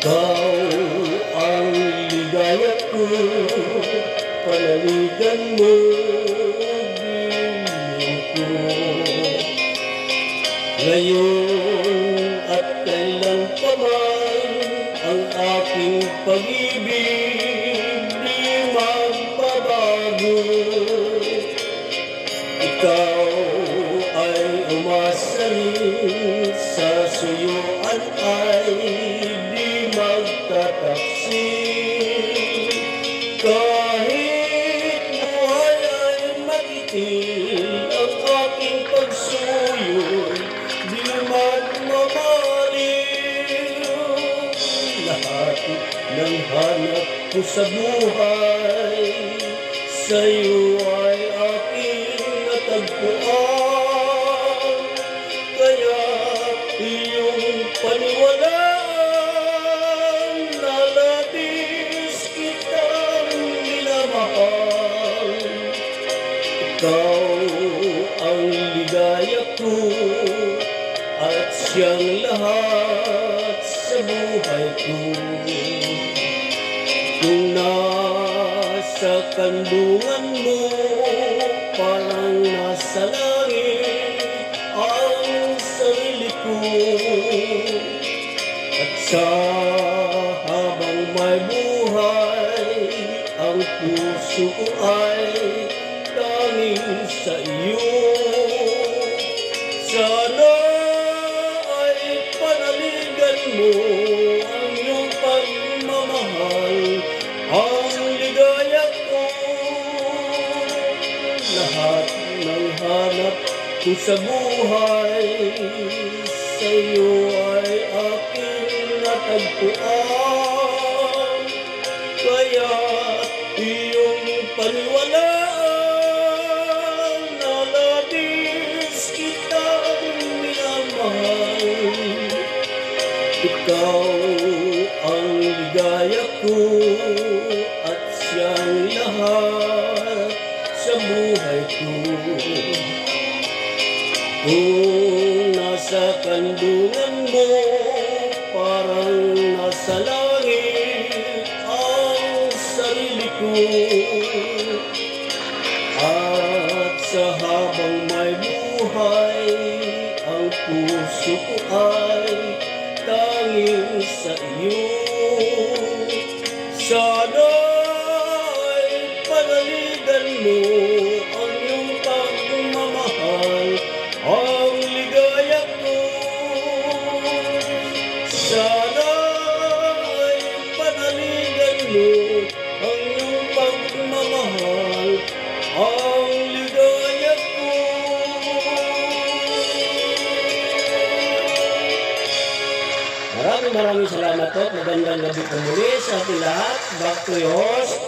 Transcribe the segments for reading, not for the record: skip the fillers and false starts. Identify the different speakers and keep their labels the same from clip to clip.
Speaker 1: Ikaw ang ligaya ko, panaligan mo, bilin ko. Ngayon at kailan pa man, ang aking pag-ibig di magbabago. Ikaw ay umasalit, sa suyuan ay di magtataksil. Kahit buhay ay magitil, ang aking pagsuyo di magmamaliw. Lahat ng hanap ko sa buhay, sa'yo ay aking natagpuan. Kaya iyong paniwalaan, nalabis kitang minamahal. Ikaw ang ligaya ko, at siyang lahat sa buhay ko. Kung nasa kandungan mo, parang nasa langit ang sarili ko. At sa habang may buhay, ang puso ko ay tanging sa iyo. Sana ay panaligan mo ang iyong pagmamahal, ang ligaya ko. Lahat ng hanap ko sa buhay, sa'yo ay aking natagpuan. Kaya iyong paniwalaan, nalabis kitang minamahal. Ikaw ang ligaya ko, at siyang lahat sa buhay ko. Kung nasa kandungan mo, parang nasa langit ang sarili ko. At sa habang may buhay, ang puso ko ay tanging sa iyo. Sana ay panaligan mo ang iyong pagmamahal, ang ligaya ko. Sana ay panaligan mo ang iyong pagmamahal, ang ligaya ko. Maraming salamat po. Magandang gabi po muli sa ating lahat. Back to your host.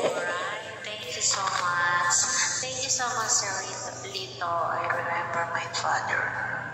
Speaker 2: Thank you so much. Thank you so much, Sir Lito. I remember my father.